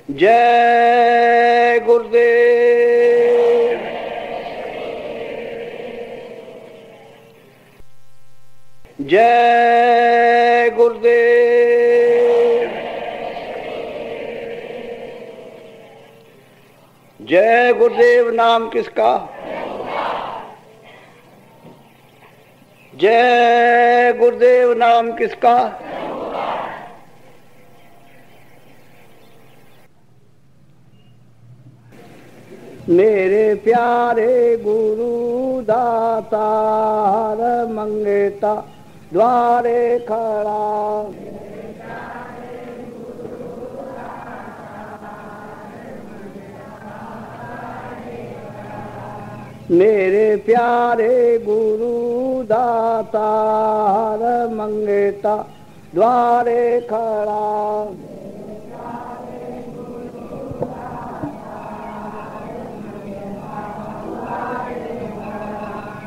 जय गुरुदेव। जय गुरुदेव। जय गुरुदेव। नाम किसका? जय गुरुदेव। नाम किसका? मेरे प्यारे गुरु दातार मंगेता द्वारे खड़ा। मेरे प्यारे गुरु दातार मंगेता द्वारे खड़ा।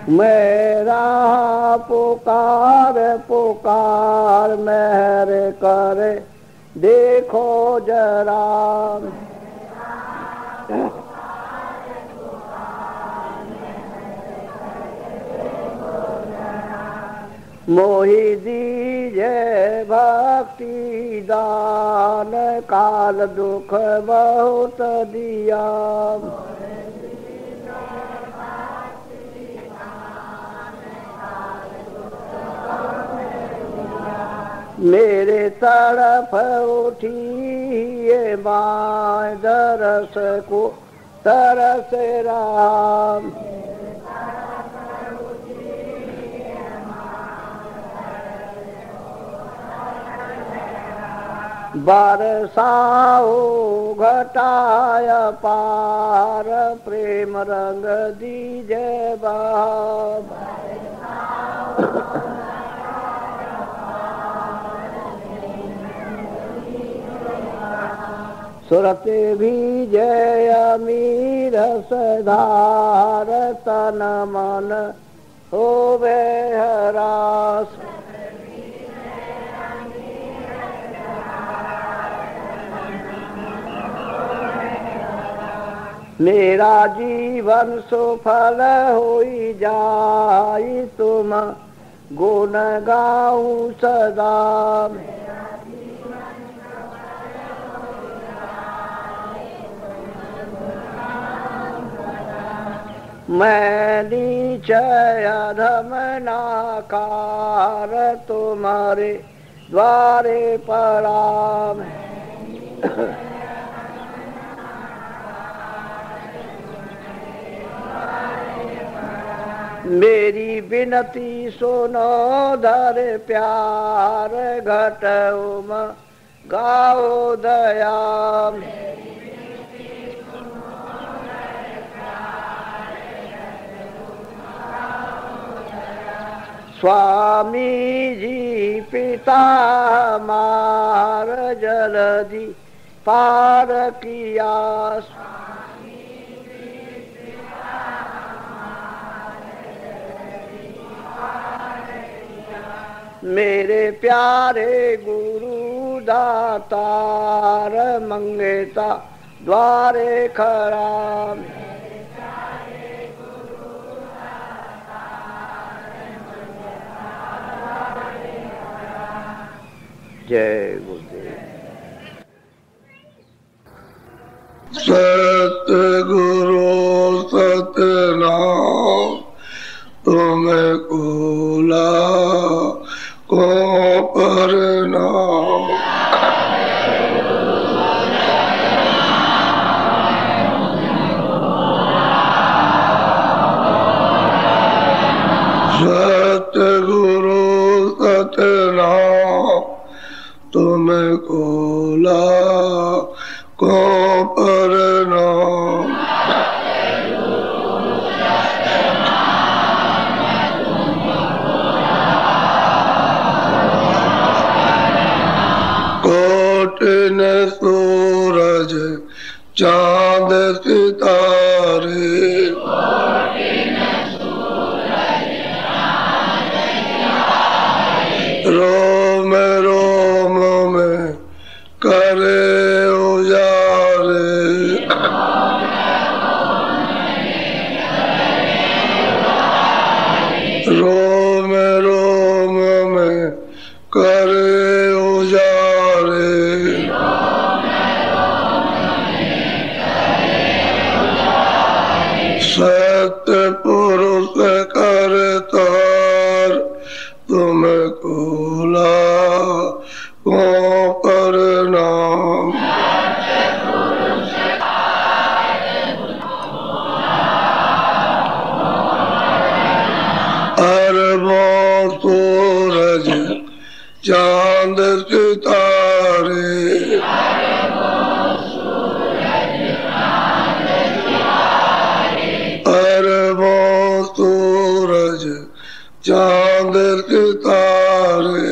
मेरा पुकार पुकार मेहर करे देखो जरा। मोहि दीजे भक्ति दान काल दुख बहुत दिया। मेरे तरफ उठी ये माँ दरस को तरस राम। बरसाओ घटाय पार प्रेम रंग दीजे बाब। सुरते भी जय अमीर सधार तन मन होवे हरास। मेरा जीवन सुफल होई जाई तुम गुण गाऊं सदा। मैं नीचय अधम नाकार तुम्हारे द्वारे प्रणाम। मेरी विनती सुनो धर प्यार घट उम गाओ दया। स्वामी जी पिता मार जल्दी पार किया। मेरे प्यारे गुरु दातार मंगेता द्वारे खड़ा। जय गुरुदेव। सतगुरु सतनाम तुम्हें कोला को प्रणाम। सतगुरु सतनाम तुम्हें कोला को प्रणाम। कोटिन सूरज चांद सितारे रोम रोम में करे उजारे। अरबों सूरज चांद सितारे, अरबों सूरज चांद सितारे,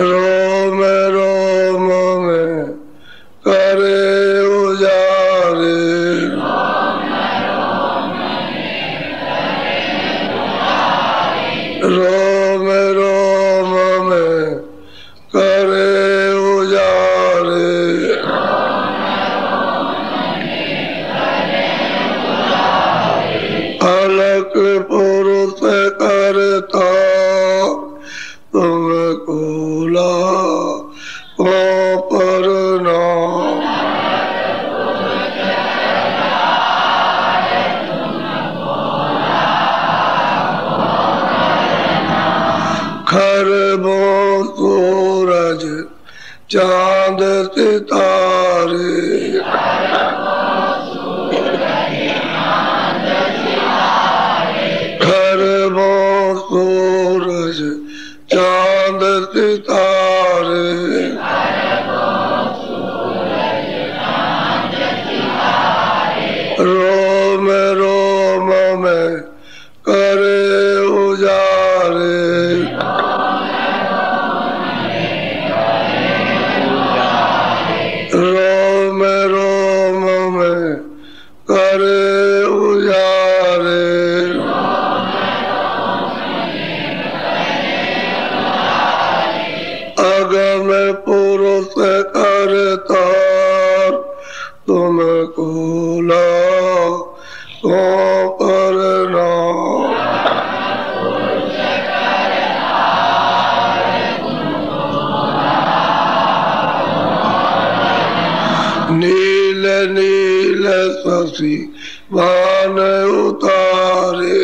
रोम रोम में करे उजारे, रोम रोम में करे उजारे, अलग पुरुष करता तुमको लाखों प्रणाम, खरबों सूरज चांद सितारे, खरबों सूरज चांद सितारे, रोम रोम में करे उजारे, रोम रोम में करे उजारे, अगम पुरुष करता तुमको लाखों प्रणाम, नील नील शशि भान उतारे,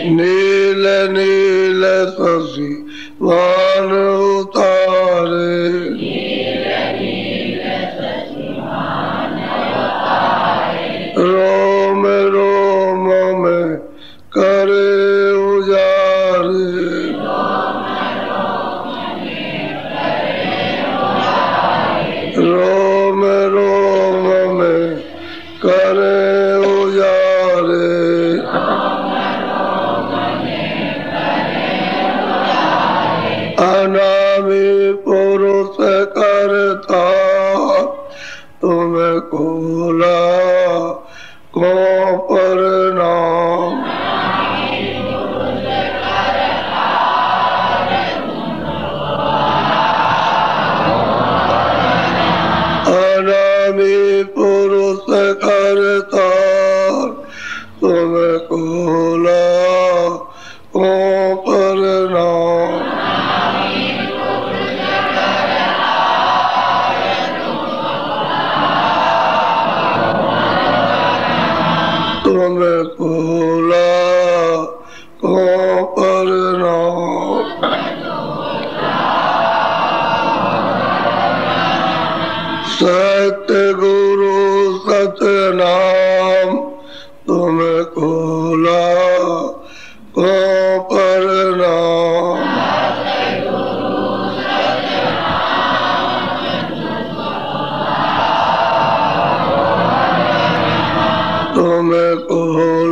नील नील शशि भान उतारे, रोम रोम में करे उजारे, रोम रोम में करे उजारे, अनामी पुरुष करता तुमको लाखों प्रणाम, अनामी पुरुष करता तुमको लाखों प्रणाम, तुमको लाखों प्रणाम, सत्य गुरु सतनाम तुमको लाखों प्रणाम, तुमको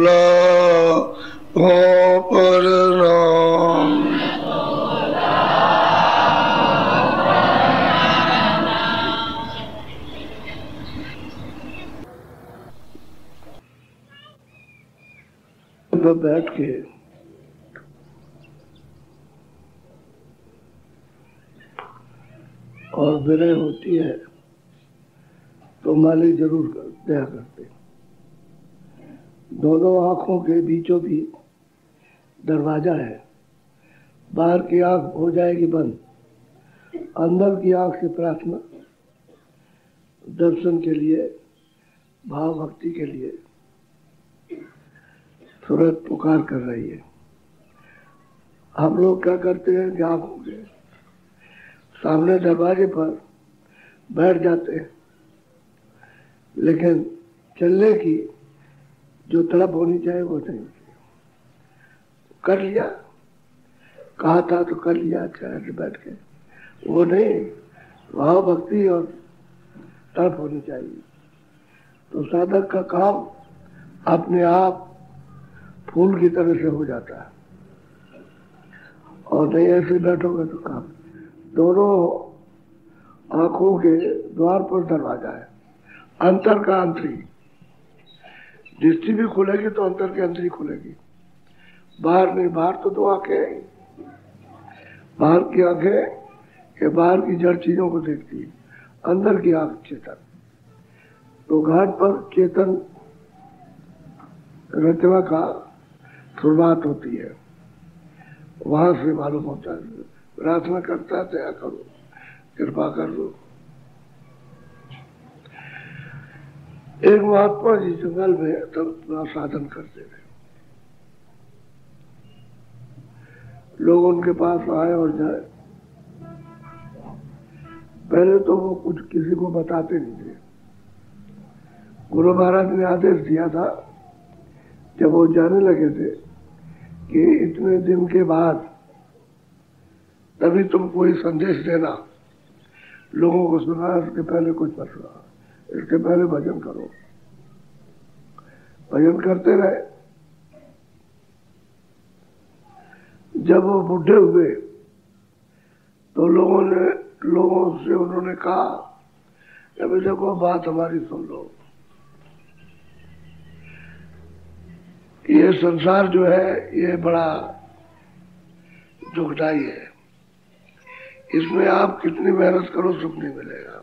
लाखों प्रणाम, बैठ के और विनय होती है तो मालिक जरूर दया करते। दोनों आंखों के बीचों बीच दरवाजा है, बाहर की आंख हो जाएगी बंद, अंदर की आंख से प्रार्थना दर्शन के लिए, भाव भक्ति के लिए सूरत पुकार कर रही है। हम लोग क्या करते हैं कि आंखों के सामने दरवाजे पर बैठ जाते हैं, लेकिन चलने की जो तड़प होनी चाहिए वो नहीं होती। कर लिया, कहा था तो कर लिया, चैन से बैठ के, वो नहीं, भाव भक्ति और तड़प होनी चाहिए। तो साधक का काम अपने आप फूल की तरह से हो जाता है, और नहीं ऐसे बैठोगे तो काम। दोनों आंखों के द्वार पर दरवाजा है, अंतर का अंतरी। दृष्टि भी खुलेगी तो अंतर की अंतरी खुलेगी, बाहर नहीं। बाहर तो दो आंखें, बाहर की आंखें ये बाहर की जड़ चीजों को देखती है, अंदर की आंख चेतन। तो घाट पर चेतन रचना का शुरुआत होती है, वहां से मालूम होता है। प्रार्थना करता है, दया करो, कृपा कर लो। एक महात्मा जी जंगल में तब साधन करते थे, लोग उनके पास आए और जाए। पहले तो वो कुछ किसी को बताते नहीं थे। गुरु महाराज ने आदेश दिया था जब वो जाने लगे थे कि इतने दिन के बाद तभी तुम कोई संदेश देना, लोगों को सुना। इसके पहले कुछ मत सुना, इसके पहले भजन करो। भजन करते रहे। जब वो बूढ़े हुए तो लोगों से उन्होंने कहा कि अभी देखो, बात हमारी सुन लो। ये संसार जो है ये बड़ा दुखदाई है, इसमें आप कितनी मेहनत करो सुख नहीं मिलेगा,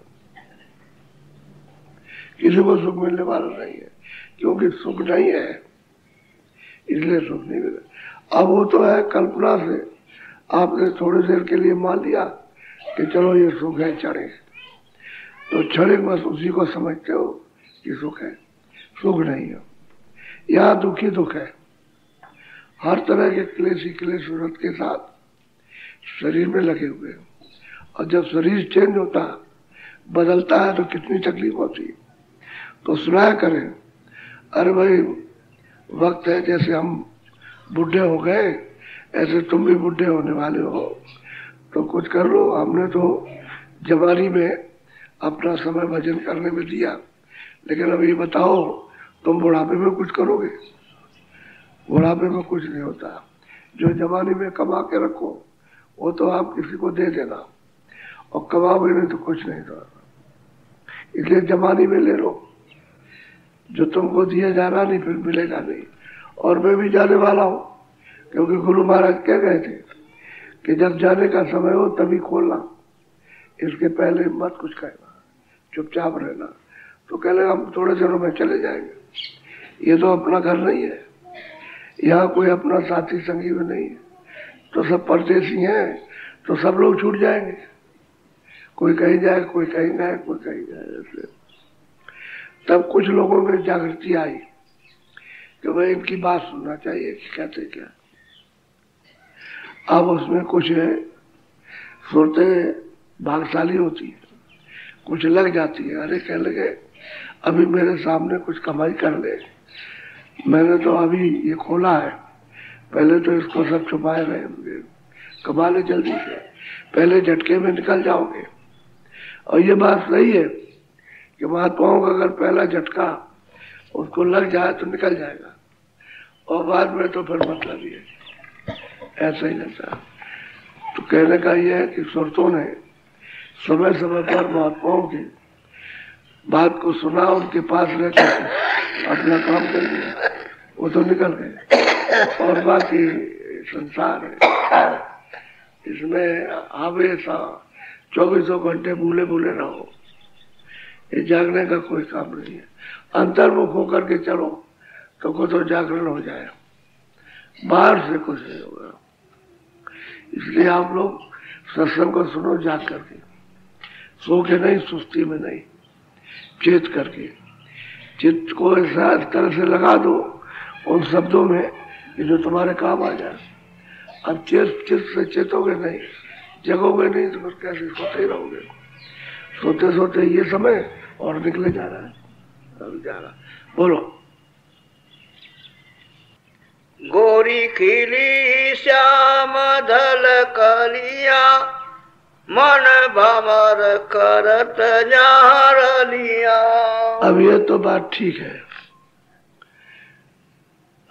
किसी को सुख मिलने वाला नहीं है, क्योंकि सुख नहीं है इसलिए सुख नहीं मिलेगा। अब वो तो है कल्पना से, आपने थोड़ी देर के लिए मान लिया कि चलो ये सुख है, क्षणिक, तो क्षणिक बस उसी को समझते हो कि सुख है। सुख नहीं है, यहाँ दुखी दुख है। हर तरह के क्लेश ही क्लेश सूरत के साथ शरीर में लगे हुए हैं, और जब शरीर चेंज होता है, बदलता है, तो कितनी तकलीफ होती है। तो सुनाया करें, अरे भाई वक्त है, जैसे हम बुढ़े हो गए ऐसे तुम भी बुढ़े होने वाले हो, तो कुछ कर लो। हमने तो जवानी में अपना समय भजन करने में दिया, लेकिन अब ये बताओ तुम बुढ़ापे में कुछ करोगे? बुढ़ापे में कुछ नहीं होता। जो जवानी में कमा के रखो वो तो आप किसी को दे देना, और कमाओगे नहीं तो कुछ नहीं होता। इसलिए जवानी में ले लो, जो तुमको दिया जाना नहीं फिर मिलेगा नहीं। और मैं भी जाने वाला हूँ, क्योंकि गुरु महाराज कह गए थे कि जब जाने का समय हो तभी खोलना, इसके पहले मत कुछ कहना, चुपचाप रहना। तो कह लगा हम थोड़े दिनों में चले जाएंगे, ये तो अपना घर नहीं है, यहाँ कोई अपना साथी संगी में नहीं है, तो सब परदेसी हैं, तो सब लोग छूट जाएंगे। कोई कहीं जाए, कोई कहीं जाए, कोई कहीं जाए। ऐसे तब कुछ लोगों में जागृति आई कि भाई इनकी बात सुनना चाहिए कि कहते क्या। अब उसमें कुछ सूरतें भागशाली होती है, कुछ लग जाती है। अरे कह लगे अभी मेरे सामने कुछ कमाई कर ले, मैंने तो अभी ये खोला है, पहले तो इसको सब छुपाए रहे होंगे, कमा ले जल्दी से, पहले झटके में निकल जाओगे। और ये बात सही है कि महात्माओं का अगर पहला झटका उसको लग जाए तो निकल जाएगा, और बाद में तो फिर मतलब ही है, ऐसा ही रहता है। तो कहने का यह है कि सुरतों ने समय समय पर महात्माओं की बात को सुना, उनके पास रहकर अपना काम कर लिया, वो तो निकल गए। और बाकी संसार है, इसमें हमेशा 24 घंटे भूले भूले रहो, ये जागने का कोई काम नहीं है। अंतर्मुख होकर के चलो तो जागरण हो जाए, बाहर से कुछ नहीं होगा। इसलिए आप लोग सत्संग को सुनो जाग करके, सो के नहीं, सुस्ती में नहीं, चेत करके। चित्त को ऐसा तरह से लगा दो उन शब्दों में कि जो तुम्हारे काम आ जाए। अब चित से चेतोगे नहीं, जगोगे नहीं तो फिर कैसे सोते ही रहोगे। सोते सोते ये समय और निकले जा रहा है। बोलो। गोरी खिली श्याम धल कलिया, मन भमर करत न्यार लिया। अब ये तो बात ठीक है।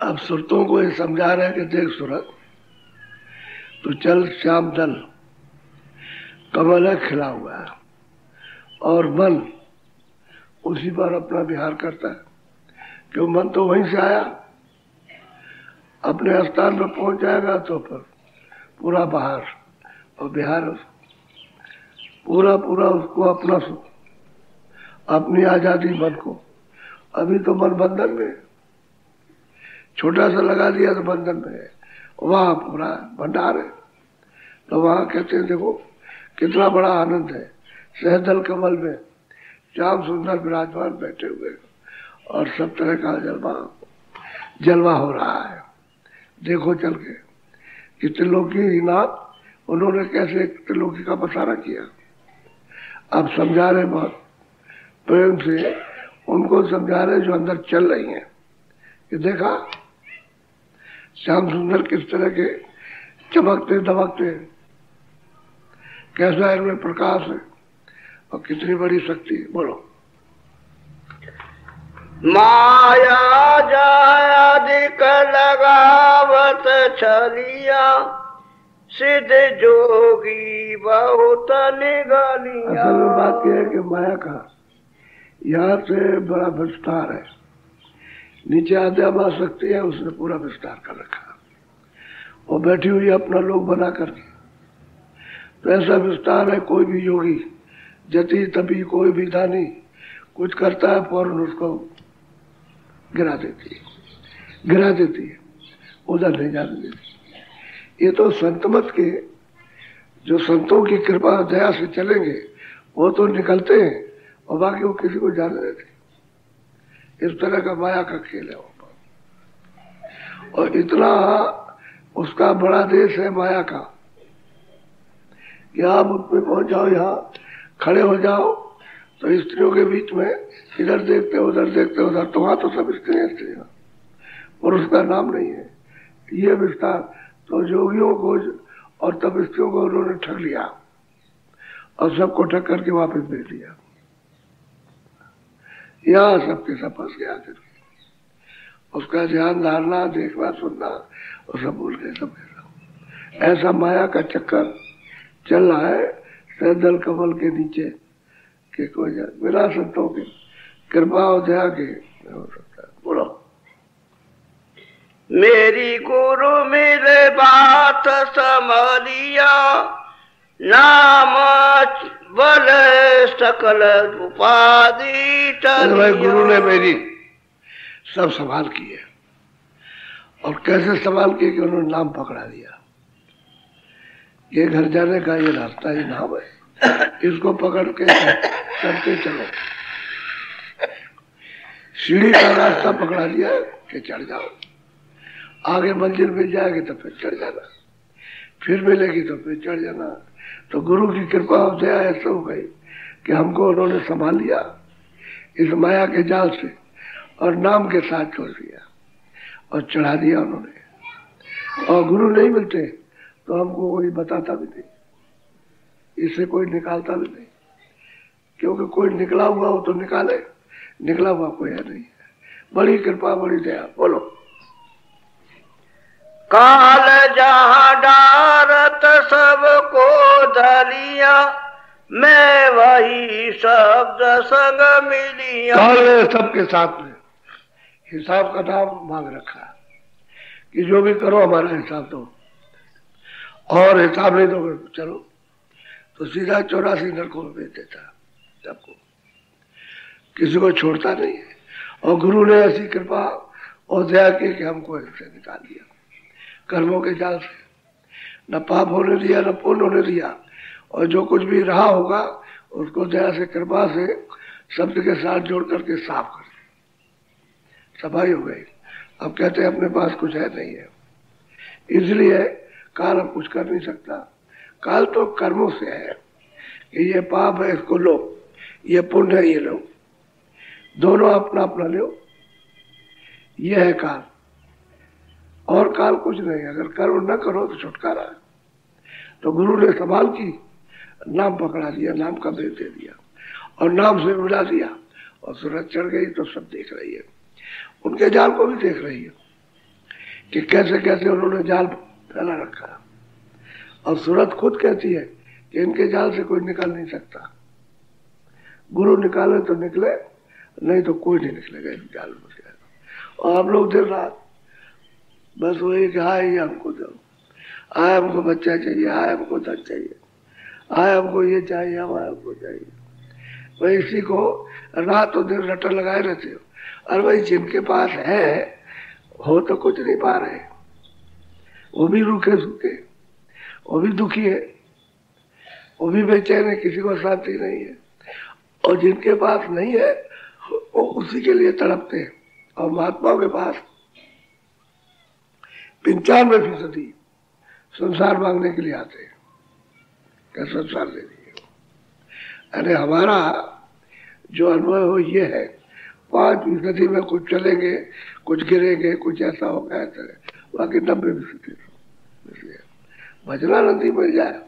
अब सुरतों को ये समझा रहे हैं कि देख सूरत, तो चल श्याम दल कमल है खिला हुआ है और मन उसी पर अपना विहार करता है। क्यों? मन तो वहीं से आया, अपने स्थान पर पहुंच जाएगा तो फिर पूरा बाहर और बिहार पूरा पूरा उसको अपना सुख, अपनी आजादी मन को। अभी तो मन बंधन में, छोटा सा लगा दिया तो बंधन में है, वहां पूरा भंडार है। तो वहां कहते हैं देखो कितना बड़ा आनंद है, सहदल कमल में श्याम सुंदर विराजमान बैठे हुए और सब तरह का जलवा हो रहा है। देखो चल के कि त्रिलोकी नाथ उन्होंने कैसे त्रिलोकी का बसारा किया। अब समझा रहे बहुत प्रेम से, उनको समझा रहे जो अंदर चल रही हैं कि देखा श्याम सुंदर किस तरह के चमकते दमकते, कैसा इनमें प्रकाश है और कितनी बड़ी शक्ति है। बोलो। माया जादिक लगावत छलिया, सिद्ध जोगी बहुत निगलिया। असल में बात यह है कि माया का यहाँ से बड़ा विस्तार है, नीचे आद्या शक्ति है, उसने पूरा विस्तार कर रखा और बैठी हुई अपना लोग बना कर। तो ऐसा विस्तार है, कोई भी योगी जति तभी कोई भी दानी कुछ करता है फौरन उसको गिरा देती है, उधर नहीं जाने देती। ये तो संत मत के जो संतों की कृपा दया से चलेंगे वो तो निकलते हैं और बाकी वो किसी को जाने देते। इस तरह का माया का खेल है वो। और इतना उसका बड़ा देश है माया का कि आप उसमें पहुंच जाओ, यहाँ खड़े हो जाओ तो स्त्रियों के बीच में इधर देखते उधर देखते उधर, तो वहां तो सब स्त्रियां पुरुष का नाम नहीं है। ये विस्तार तो योगियों को और तब स्त्रियों को उन्होंने ठग लिया और सबको ठग करके वापस भेज दिया। यहाँ सबके सब फंस गया फिर उसका ध्यान धारना, देखना, सुनना और सब भूल गए सब। ऐसा माया का चक्कर चल रहा है सहदल कमल के नीचे के कोई बिना संतों के कृपा और दया के हो सकता है। बोलो। मेरी गुरु मिले बात समलिया, नाम बल सकल उपाधि भाई गुरु ने मेरी सब सवाल किए और कैसे सवाल किए कि उन्होंने नाम पकड़ा दिया। ये घर जाने का ये रास्ता ही नाम है, इसको पकड़ के चलते चलो। सीढ़ी का रास्ता पकड़ा लिया कि चढ़ जाओ, आगे मंजिल मिल जाएगी तो फिर चढ़ जाना, फिर मिलेगी तो फिर चढ़ जाना। तो गुरु की कृपा और दया ऐसे हो गई कि हमको उन्होंने संभाल लिया इस माया के जाल से और नाम के साथ छोड़ दिया और चढ़ा दिया उन्होंने। और गुरु नहीं मिलते तो हमको कोई बताता भी नहीं, इससे कोई निकालता भी नहीं, क्योंकि कोई निकला हुआ हो तो निकाले, निकला हुआ कोई है नहीं। बड़ी कृपा बड़ी दया। बोलो। काल जहाँ डारत सबको धलिया, मैं वही शब्द संग मिलिया। काल सबके साथ में हिसाब का नाम मांग रखा कि जो भी करो हमारा हिसाब दो, और हिसाब नहीं दोगे चलो तो सीधा 84 नरकों में भेज देता सबको, किसी को छोड़ता नहीं है। और गुरु ने ऐसी कृपा और दया की कि हमको इससे निकाल दिया कर्मों के जाल से, न पाप होने दिया न पुण्य होने दिया। और जो कुछ भी रहा होगा उसको दया से कृपा से शब्द के साथ जोड़ करके साफ कर, सफाई हो गई। अब कहते हैं अपने पास कुछ है नहीं है, इसलिए काल अब कुछ कर नहीं सकता। काल तो कर्मों से है कि ये पाप है इसको लो, ये पुण्य है ये लो, दोनों अपना अपना लो, ये है काल। और काल कुछ नहीं, अगर करो न करो तो छुटकारा है। तो गुरु ने सवाल की, नाम पकड़ा दिया, नाम का बेच दे दिया और नाम से मिला दिया और सूरज चढ़ गई तो सब देख रही है, उनके जाल को भी देख रही है कि कैसे कैसे उन्होंने जाल फैला रखा है। और सूरज खुद कहती है कि इनके जाल से कोई निकल नहीं सकता, गुरु निकाले तो निकले, नहीं तो कोई नहीं निकलेगा इस जाल में से। और हम लोग दिन रात बस वही कि हाय ये हमको दो, आए हमको बच्चा चाहिए, आए हमको धन चाहिए, आए हमको ये चाहिए, हमारे हमको चाहिए। वही इसी को रात और दिन रटन लगाए रहते हो। और भाई जिनके पास है हो तो कुछ नहीं पा रहे, वो भी रूखे सूखे, वो भी दुखी है, वो भी बेचैन है, किसी को शांति नहीं है। और जिनके पास नहीं है वो उसी के लिए तड़पते हैं। और महात्माओं के पास 95% संसार मांगने के लिए आते हैं, क्या संसार दे दिए। अरे हमारा जो अनुभव हो ये है, 5% में कुछ चलेंगे, कुछ गिरेंगे, कुछ ऐसा होगा, ऐसा, बाकी 90% भजनानंदी मिल जाए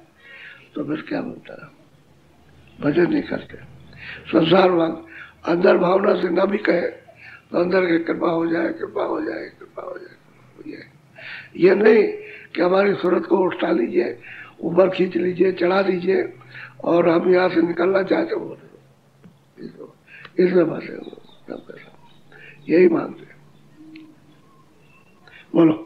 तो फिर क्या मिलता है, भजन नहीं करते। संसार मांग अंदर भावना से ना भी कहे तो अंदर की कृपा हो जाए, कृपा हो जाए, कृपा हो जाए। ये नहीं कि हमारी सूरत को उठा लीजिए, ऊपर खींच लीजिए, चढ़ा दीजिए और हम यहाँ से निकलना चाहते हो, इसमें फंसे हो, यही मानते हैं। बोलो।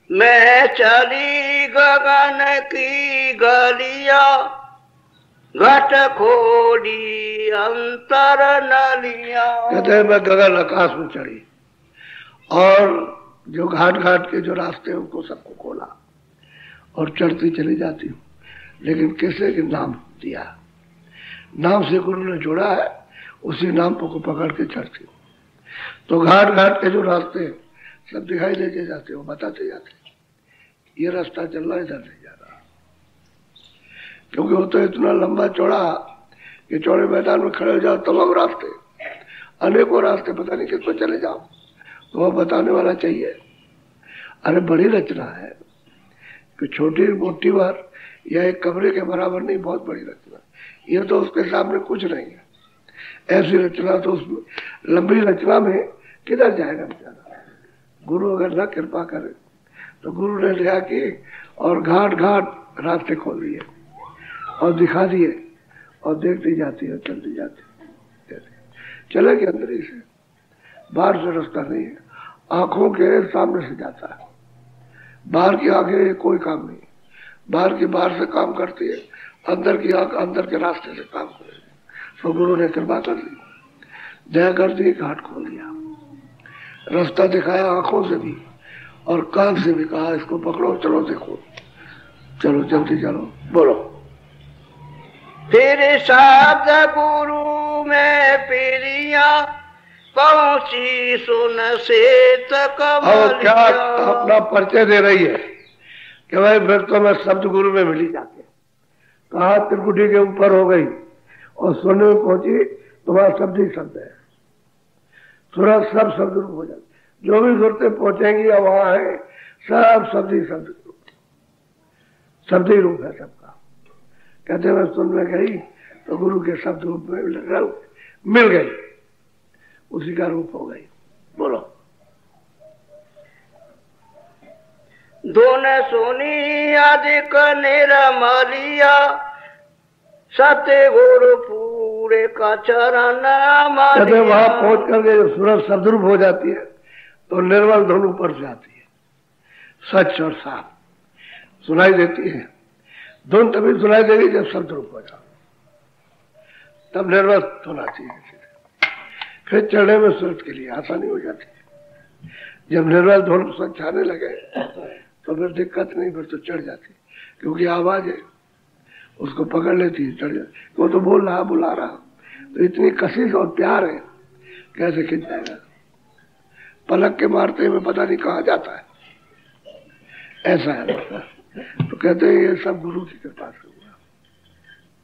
मैं चली गगन की गलिया, घट खोली अंतर नलिया। कहते हैं मैं गगन आकाश में चढ़ी और जो घाट घाट के जो रास्ते हैं उनको सबको खोला और चढ़ती चली जाती हूँ, लेकिन किसे के नाम दिया, नाम से गुरु ने जोड़ा है, उसी नाम को पकड़ के चढ़ती हूँ। तो घाट घाट के जो रास्ते सब दिखाई देते जाते हो, बताते जाते ये रास्ता चल रहा है, इधर नहीं जा रहा, क्योंकि वो तो इतना लंबा चौड़ा कि चौड़े मैदान में खड़े हो जाओ तमाम रास्ते, अनेकों रास्ते, पता नहीं किसको चले जाओ, तो वो बताने वाला चाहिए। अरे बड़ी रचना है कि छोटी मोटी बार या एक कमरे के बराबर नहीं, बहुत बड़ी रचना। ये तो उसके सामने कुछ नहीं है, ऐसी रचना तो उस लंबी रचना में किधर जाएगा बेचारा। गुरु अगर न कृपा करे तो गुरु ने दया की और घाट घाट रास्ते खोल दिए और दिखा दिए और देखती जाती है, चलती जाती है, चलेगी अंदर ही से, बाहर से रास्ता नहीं है, आंखों के सामने से जाता है। बाहर की आंखें कोई काम नहीं, बाहर की बाहर से काम करती है, अंदर की आंख अंदर के रास्ते से काम करेगी। तो गुरु ने कृपा कर दी, दया कर दी, घाट खोल दिया, रास्ता दिखाया आंखों से भी और कान से भी, कहा इसको पकड़ो, चलो देखो, चलो जल्दी चलो। बोलो। फिर शब्द गुरु में प्रिया, पहुंची सुन से और क्या अपना परिचय दे रही है कि भाई फिर तो मैं शब्द गुरु में मिली जाके, कहा त्रिकुटी के ऊपर हो गई और सुनने में पहुंची, तुम्हारा शब्द ही शब्द है, सूरत सब शब्द रूप हो जाते, जो भी सुरतें पहुंचेंगी अब वहां है, सब शब्द ही शब्द रूप, शब्द ही रूप है सबका। कहते मैं सुनने गई तो गुरु के शब्द रूप में मिल गई, उसी का रूप हो गई। बोलो। दोन सुनी अधिक निर्मलिया, सत्य गुरु पूरे का चरण कहते वहां पहुंच करके जब सूरत शब्दरूप हो जाती है तो निर्मल धुन ऊपर से आती है, सच और साफ सुनाई देती है। धुन तभी सुनाई देगी जब शब्दरूप हो जाओ, तब निर्मल धुन आती है। फिर चढ़ने में सूरत के लिए आसानी हो जाती है। जब निर्मल धुन सच आने लगे तो फिर दिक्कत नहीं, फिर तो चढ़ जाती, क्योंकि आवाज है उसको पकड़ लेती है, चढ़ जाती। वो तो बोल रहा, बुला रहा, तो इतनी कशिश और प्यार है, कैसे खिंच जाएगा। पलक के मारते हुए पता नहीं कहाँ जाता है, ऐसा है। तो कहते हैं ये सब गुरु की कृपा से हुआ,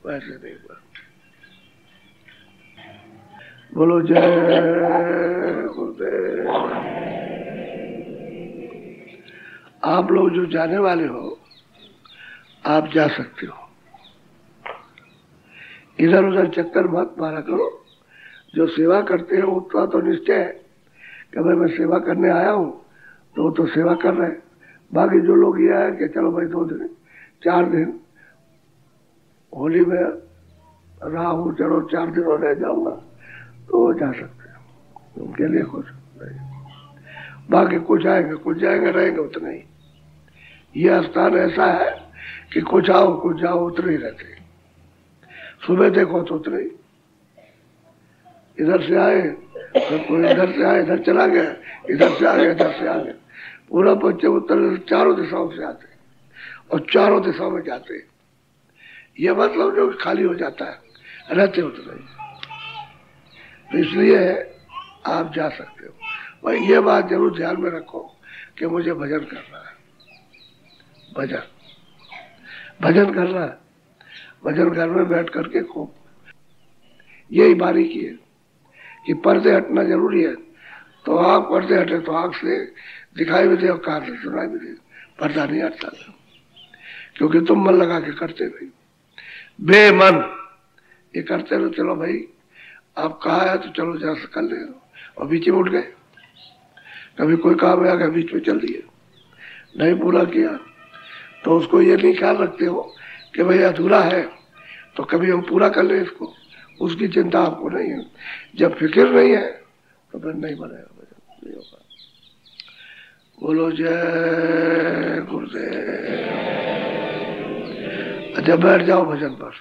वैसे नहीं हुआ। बोलो जय गुरुदेव। आप लोग जो जाने वाले हो आप जा सकते हो, इधर उधर चक्कर मत मारा करो। जो सेवा करते हैं उतना तो निश्चय है कि भाई मैं सेवा करने आया हूँ, तो वो तो सेवा कर रहे हैं। बाकी जो लोग ये है कि चलो भाई 2 दिन 4 दिन होली में रहा हूँ, चलो 4 दिन और रह जाऊंगा, तो वो जा सकते हैं, उनके लिए कुछ नहीं। बाकी कुछ आएंगे कुछ जाएंगे, रहेंगे उतना ही। यह स्थान ऐसा है कि कुछ आओ कुछ जाओ उतने ही रहते। सुबह देखो तो उतने ही, इधर से आए तो कोई इधर से आए, इधर चला गया, इधर से आ गया, इधर से आ गया। पूरा पश्चिम उत्तर चारों दिशाओं से आते और चारों दिशाओं में जाते। ये मतलब जो खाली हो जाता है, रहते उतने ही। तो इसलिए आप जा सकते हो। भाई ये बात जरूर ध्यान में रखो कि मुझे भजन करना है, भजन करना है। भजन घर में बैठ करके खूब, यही बारीकी है कि पर्दे हटना जरूरी है। तो आँख पर्दे हटे तो आँख से दिखाई भी दे और कान से सुनाई भी दे, पर्दा नहीं हटता था, क्योंकि तुम मन लगा के करते भाई, बेमन ये करते रहो। चलो भाई आप कहा है तो चलो जरा कर ले, और बीच में उठ गए। कभी कोई काम आ गया बीच में चल दिए, नहीं पूरा किया तो उसको ये नहीं ख्याल रखते हो कि भाई अधूरा है तो कभी हम पूरा कर ले इसको, उसकी चिंता आपको नहीं है। जब फिक्र नहीं है तो फिर नहीं बनेगा भजन, नहीं होगा। बोलो जय गुरुदेव। अच्छा बैठ जाओ भजन पर।